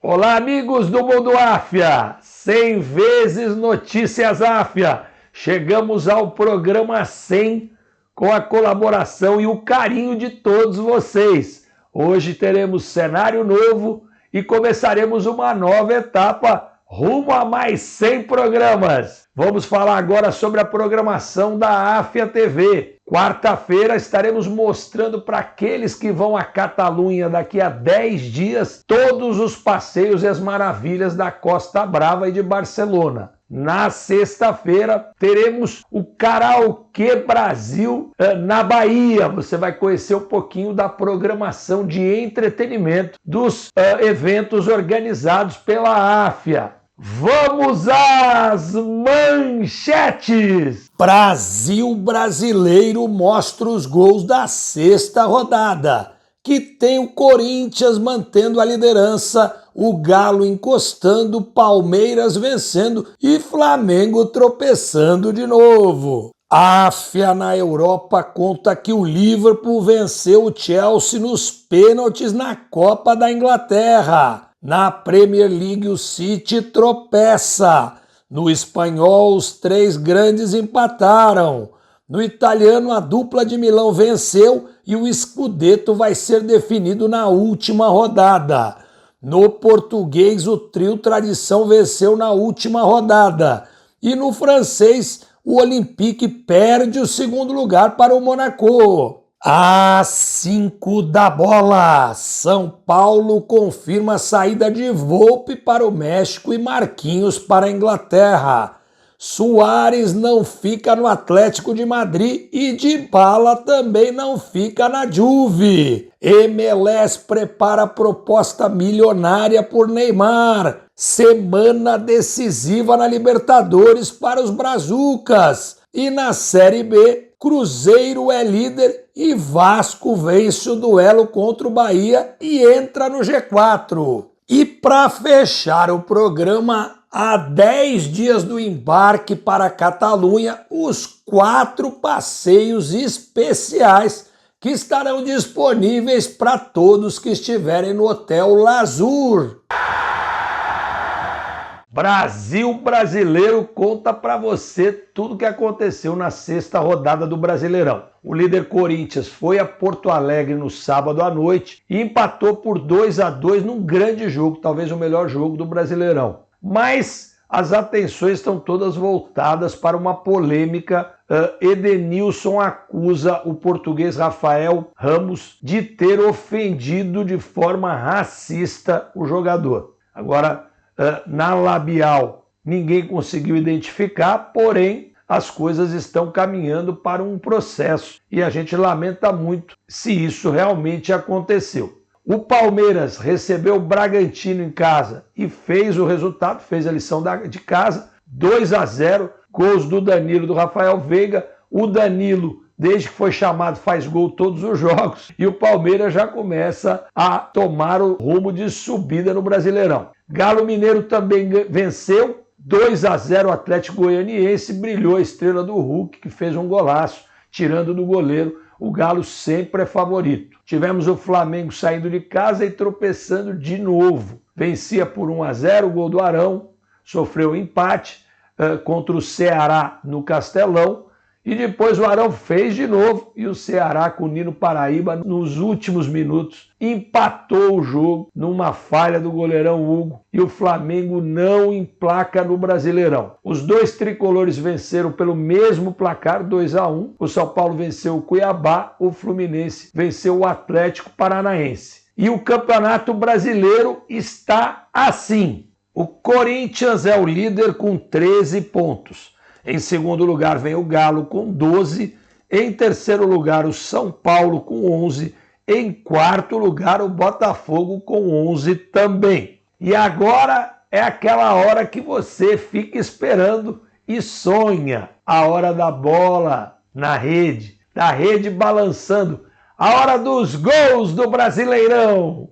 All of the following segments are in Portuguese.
Olá, amigos do Mundo Áfia! 100 vezes Notícias Áfia! Chegamos ao programa 100 com a colaboração e o carinho de todos vocês. Hoje teremos cenário novo e começaremos uma nova etapa rumo a mais 100 programas. Vamos falar agora sobre a programação da Áfia TV. Quarta-feira estaremos mostrando para aqueles que vão à Catalunha daqui a 10 dias todos os passeios e as maravilhas da Costa Brava e de Barcelona. Na sexta-feira teremos o Karaokê Brasil na Bahia. Você vai conhecer um pouquinho da programação de entretenimento dos eventos organizados pela Áfia. Vamos às manchetes! Brasil brasileiro mostra os gols da sexta rodada, que tem o Corinthians mantendo a liderança, o Galo encostando, Palmeiras vencendo e Flamengo tropeçando de novo. A Áfia na Europa conta que o Liverpool venceu o Chelsea nos pênaltis na Copa da Inglaterra. Na Premier League, o City tropeça. No espanhol, os três grandes empataram. No italiano, a dupla de Milão venceu e o Scudetto vai ser definido na última rodada. No português, o trio Tradição venceu na última rodada. E no francês, o Olympique perde o segundo lugar para o Monaco. Às 5 da bola, São Paulo confirma a saída de Volpi para o México e Marquinhos para a Inglaterra. Suárez não fica no Atlético de Madrid e Dybala também não fica na Juve. MLS prepara proposta milionária por Neymar. Semana decisiva na Libertadores para os Brazucas. E na Série B, Cruzeiro é líder e Vasco vence o duelo contra o Bahia e entra no G4. E para fechar o programa, há 10 dias do embarque para a Catalunha, os 4 passeios especiais que estarão disponíveis para todos que estiverem no Hotel Lazur. Brasil Brasileiro conta para você tudo o que aconteceu na sexta rodada do Brasileirão. O líder Corinthians foi a Porto Alegre no sábado à noite e empatou por 2-2 num grande jogo, talvez o melhor jogo do Brasileirão. Mas as atenções estão todas voltadas para uma polêmica. Edenilson acusa o português Rafael Ramos de ter ofendido de forma racista o jogador. Agora, na labial, ninguém conseguiu identificar, porém, as coisas estão caminhando para um processo e a gente lamenta muito se isso realmente aconteceu. O Palmeiras recebeu o Bragantino em casa e fez o resultado, fez a lição de casa, 2-0, gols do Danilo e do Rafael Veiga. O Danilo, desde que foi chamado, faz gol todos os jogos e o Palmeiras já começa a tomar o rumo de subida no Brasileirão. Galo Mineiro também venceu, 2-0 o Atlético Goianiense, brilhou a estrela do Hulk, que fez um golaço, tirando do goleiro. O Galo sempre é favorito. Tivemos o Flamengo saindo de casa e tropeçando de novo. Vencia por 1-0, o gol do Arão, sofreu empate contra o Ceará no Castelão, e depois o Arão fez de novo e o Ceará com o Nino Paraíba nos últimos minutos empatou o jogo numa falha do goleirão Hugo e o Flamengo não emplaca no Brasileirão. Os dois tricolores venceram pelo mesmo placar, 2-1. O São Paulo venceu o Cuiabá, o Fluminense venceu o Atlético Paranaense. E o Campeonato Brasileiro está assim. O Corinthians é o líder com 13 pontos. Em segundo lugar vem o Galo com 12, em terceiro lugar o São Paulo com 11, em quarto lugar o Botafogo com 11 também. E agora é aquela hora que você fica esperando e sonha, a hora da bola na rede, da rede balançando, a hora dos gols do Brasileirão.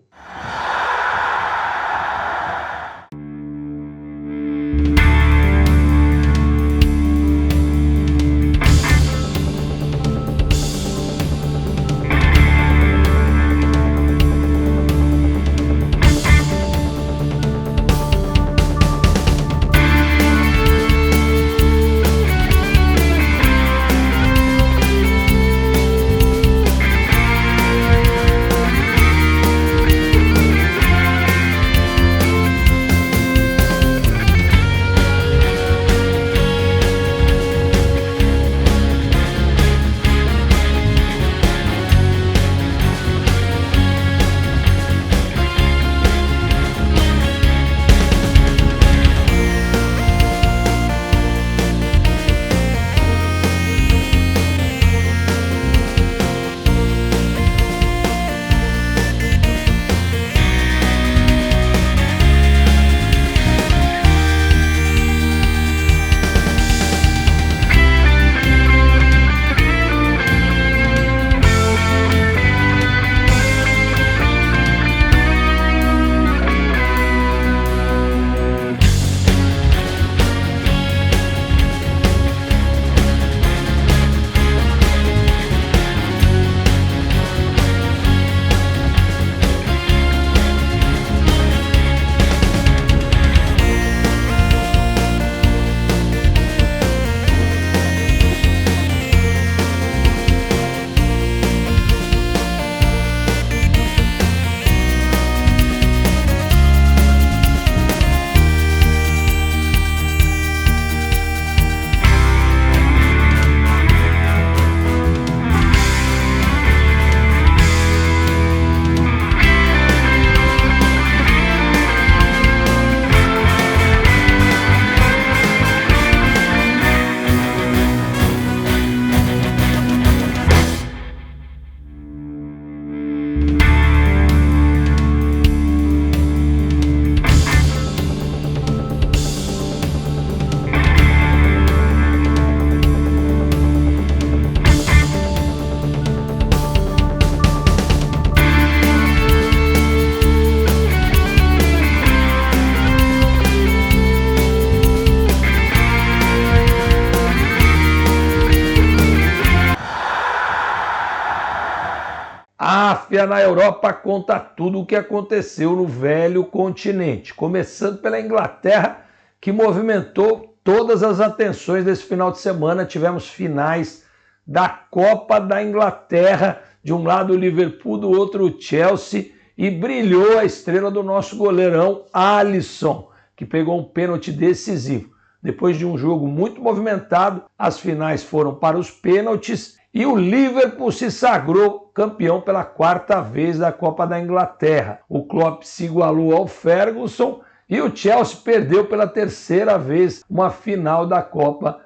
Máfia na Europa conta tudo o que aconteceu no velho continente, começando pela Inglaterra, que movimentou todas as atenções desse final de semana. Tivemos finais da Copa da Inglaterra, de um lado o Liverpool, do outro o Chelsea, e brilhou a estrela do nosso goleirão Alisson, que pegou um pênalti decisivo. Depois de um jogo muito movimentado, as finais foram para os pênaltis e o Liverpool se sagrou campeão pela 4ª vez da Copa da Inglaterra. O Klopp se igualou ao Ferguson e o Chelsea perdeu pela 3ª vez uma final da Copa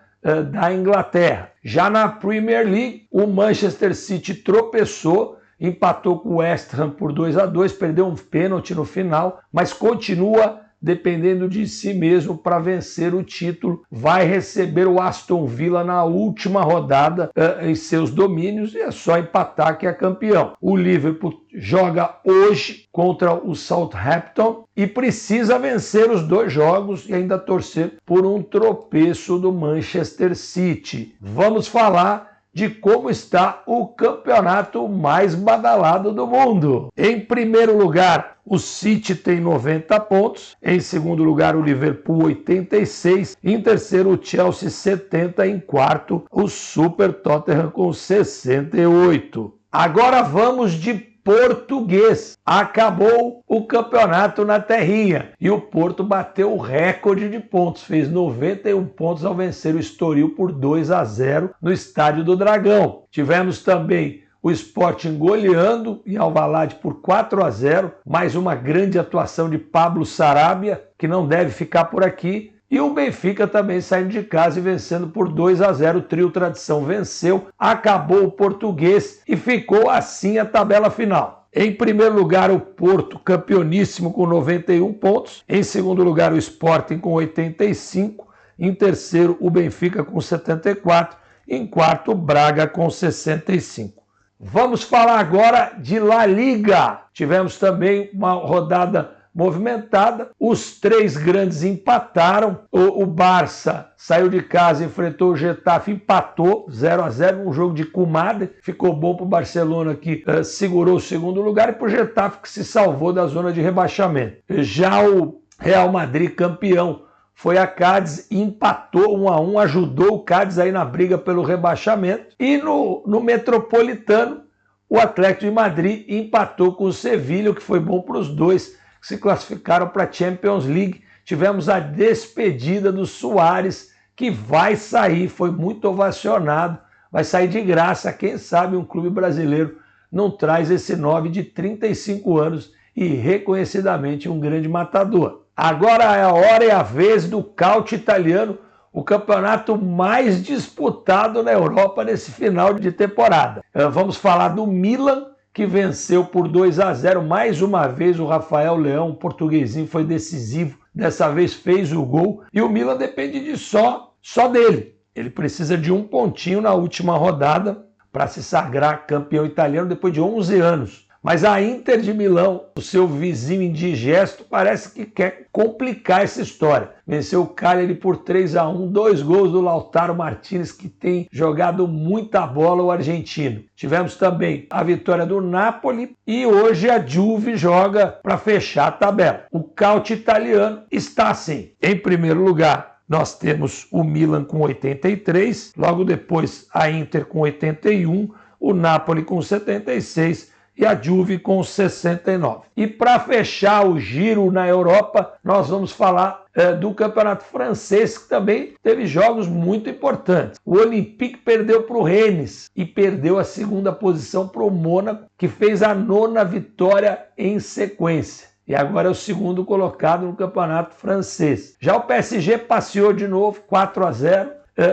da Inglaterra. Já na Premier League, o Manchester City tropeçou, empatou com o West Ham por 2-2, perdeu um pênalti no final, mas continua dependendo de si mesmo para vencer o título. Vai receber o Aston Villa na última rodada em seus domínios e é só empatar que é campeão. O Liverpool joga hoje contra o Southampton e precisa vencer os 2 jogos e ainda torcer por um tropeço do Manchester City. Vamos falar de como está o campeonato mais badalado do mundo. Em primeiro lugar, o City tem 90 pontos. Em segundo lugar, o Liverpool, 86. Em terceiro, o Chelsea, 70. Em quarto, o Super Tottenham com 68. Agora vamos de português. Acabou o campeonato na terrinha e o Porto bateu o recorde de pontos, fez 91 pontos ao vencer o Estoril por 2-0 no Estádio do Dragão. Tivemos também o Sporting goleando em Alvalade por 4-0, mais uma grande atuação de Pablo Sarabia, que não deve ficar por aqui. E o Benfica também saindo de casa e vencendo por 2-0. O trio Tradição venceu, acabou o português e ficou assim a tabela final. Em primeiro lugar, o Porto, campeoníssimo com 91 pontos. Em segundo lugar, o Sporting com 85. Em terceiro, o Benfica com 74. Em quarto, o Braga com 65. Vamos falar agora de La Liga. Tivemos também uma rodada movimentada, os 3 grandes empataram, o Barça saiu de casa, enfrentou o Getafe, empatou 0-0, um jogo de comadre, ficou bom para o Barcelona que segurou o segundo lugar e para o Getafe que se salvou da zona de rebaixamento. Já o Real Madrid, campeão, foi a Cádiz e empatou 1-1, ajudou o Cádiz aí na briga pelo rebaixamento. E no Metropolitano, o Atlético de Madrid empatou com o Sevilha, o que foi bom para os dois, que se classificaram para a Champions League. Tivemos a despedida do Suárez, que vai sair, foi muito ovacionado, vai sair de graça. Quem sabe um clube brasileiro não traz esse 9 de 35 anos e reconhecidamente um grande matador. Agora é a hora e a vez do Calcio Italiano, o campeonato mais disputado na Europa nesse final de temporada. Vamos falar do Milan, que venceu por 2-0. Mais uma vez o Rafael Leão, o portuguesinho, foi decisivo. Dessa vez fez o gol. E o Milan depende de só dele. Ele precisa de um pontinho na última rodada para se sagrar campeão italiano depois de 11 anos. Mas a Inter de Milão, o seu vizinho indigesto, parece que quer complicar essa história. Venceu o Cagliari por 3-1, 2 gols do Lautaro Martinez, que tem jogado muita bola, o argentino. Tivemos também a vitória do Napoli e hoje a Juve joga para fechar a tabela. O Calcio Italiano está assim. Em primeiro lugar, nós temos o Milan com 83, logo depois a Inter com 81, o Napoli com 76, e a Juve com 69. E para fechar o giro na Europa, nós vamos falar do campeonato francês, que também teve jogos muito importantes. O Olympique perdeu para o Rennes e perdeu a 2ª posição para o Mônaco, que fez a 9ª vitória em sequência. E agora é o 2º colocado no campeonato francês. Já o PSG passeou de novo, 4-0,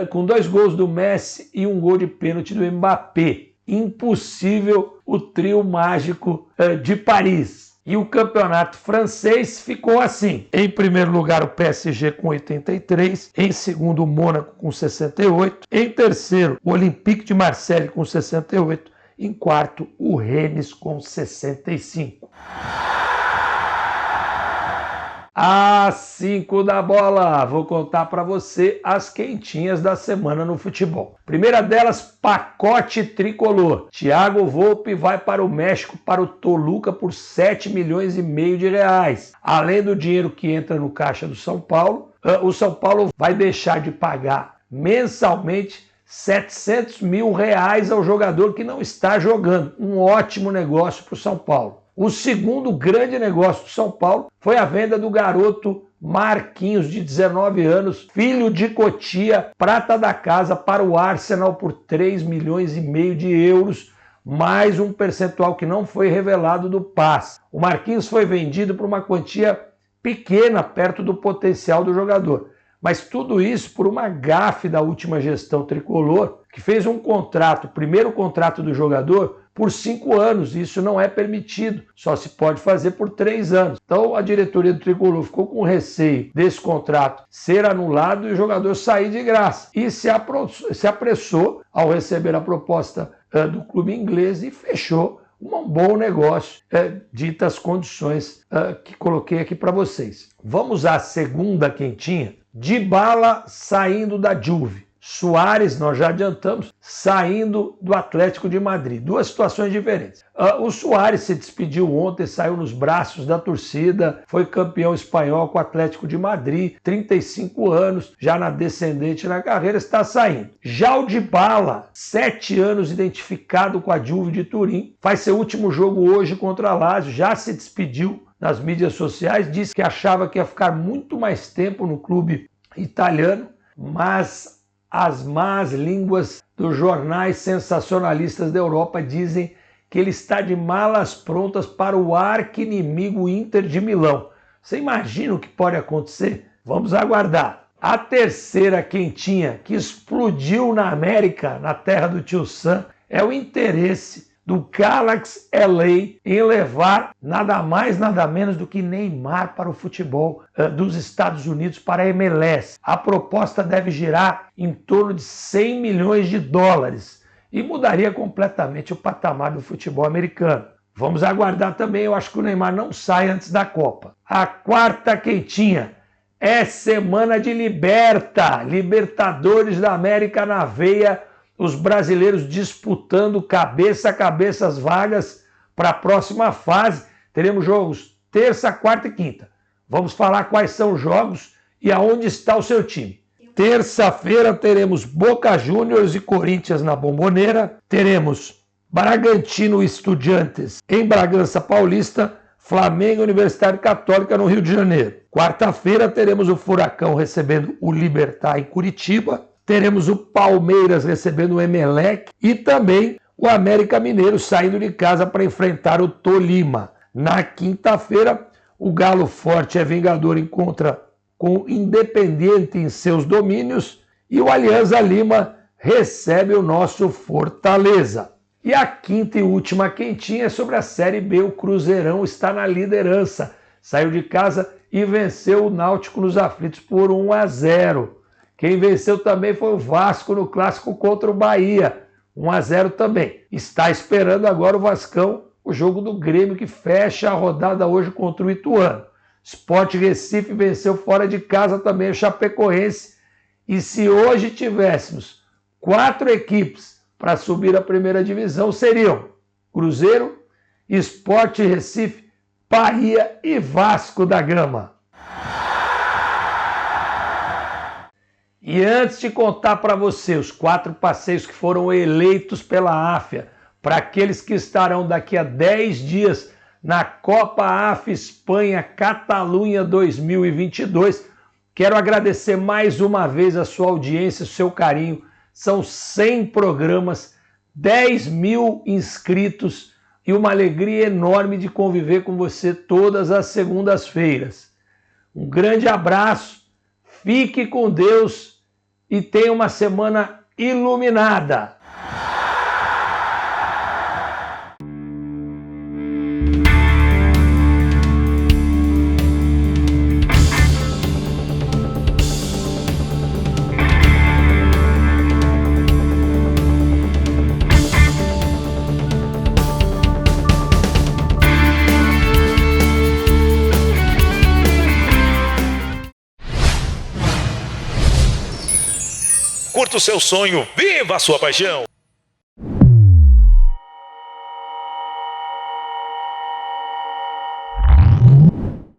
com 2 gols do Messi e um gol de pênalti do Mbappé. Impossível o trio mágico de Paris. E o campeonato francês ficou assim. Em primeiro lugar, o PSG com 83. Em segundo, o Mônaco com 68. Em terceiro, o Olympique de Marseille com 68. Em quarto, o Rennes com 65. Às 5 da bola, vou contar para você as quentinhas da semana no futebol. Primeira delas, pacote tricolor. Thiago Volpi vai para o México, para o Toluca, por 7,5 milhões de reais. Além do dinheiro que entra no caixa do São Paulo, o São Paulo vai deixar de pagar mensalmente 700 mil reais ao jogador que não está jogando. Um ótimo negócio para o São Paulo. O segundo grande negócio do São Paulo foi a venda do garoto Marquinhos, de 19 anos, filho de Cotia, prata da casa, para o Arsenal por 3,5 milhões de euros, mais um percentual que não foi revelado do passe. O Marquinhos foi vendido por uma quantia pequena, perto do potencial do jogador. Mas tudo isso por uma gafe da última gestão tricolor, que fez um contrato, o primeiro contrato do jogador, por 5 anos. Isso não é permitido, só se pode fazer por 3 anos. Então a diretoria do tricolor ficou com receio desse contrato ser anulado e o jogador sair de graça. E se apressou ao receber a proposta do clube inglês e fechou um bom negócio, ditas as condições que coloquei aqui para vocês. Vamos à segunda quentinha. Dybala saindo da Juve. Suárez, nós já adiantamos, saindo do Atlético de Madrid. Duas situações diferentes. O Suárez se despediu ontem, saiu nos braços da torcida, foi campeão espanhol com o Atlético de Madrid, 35 anos, já na descendente na carreira, está saindo. Já o Dybala, 7 anos identificado com a Juve de Turim, faz seu último jogo hoje contra a Lazio, já se despediu nas mídias sociais, disse que achava que ia ficar muito mais tempo no clube italiano, mas as más línguas dos jornais sensacionalistas da Europa dizem que ele está de malas prontas para o arqui-inimigo Inter de Milão. Você imagina o que pode acontecer? Vamos aguardar. A terceira quentinha que explodiu na América, na terra do tio Sam, é o interesse do Galaxy LA em levar nada mais, nada menos do que Neymar para o futebol dos Estados Unidos, para a MLS. A proposta deve girar em torno de 100 milhões de dólares e mudaria completamente o patamar do futebol americano. Vamos aguardar também, eu acho que o Neymar não sai antes da Copa. A quarta quentinha é semana de Libertadores da América na veia, os brasileiros disputando cabeça a cabeça as vagas para a próxima fase. Teremos jogos terça, quarta e quinta. Vamos falar quais são os jogos e aonde está o seu time. Terça-feira teremos Boca Juniors e Corinthians na Bombonera. Teremos Bragantino e Estudiantes em Bragança Paulista. Flamengo e Universidade Católica no Rio de Janeiro. Quarta-feira teremos o Furacão recebendo o Libertad em Curitiba. Teremos o Palmeiras recebendo o Emelec e também o América Mineiro saindo de casa para enfrentar o Tolima. Na quinta-feira, o Galo Forte é Vingador encontra com o Independiente em seus domínios e o Alianza Lima recebe o nosso Fortaleza. E a quinta e última quentinha é sobre a Série B. O Cruzeirão está na liderança. Saiu de casa e venceu o Náutico nos aflitos por 1-0. Quem venceu também foi o Vasco no clássico contra o Bahia, 1-0 também. Está esperando agora o Vascão, o jogo do Grêmio, que fecha a rodada hoje contra o Ituano. Sport Recife venceu fora de casa também o Chapecoense. E se hoje tivéssemos 4 equipes para subir à primeira divisão, seriam Cruzeiro, Sport Recife, Bahia e Vasco da Gama. E antes de contar para você os 4 passeios que foram eleitos pela AFIA, para aqueles que estarão daqui a 10 dias na Copa AFIA Espanha Catalunha 2022, quero agradecer mais uma vez a sua audiência, o seu carinho. São 100 programas, 10 mil inscritos e uma alegria enorme de conviver com você todas as segundas-feiras. Um grande abraço, fique com Deus e tenha uma semana iluminada. curta o seu sonho, viva a sua paixão.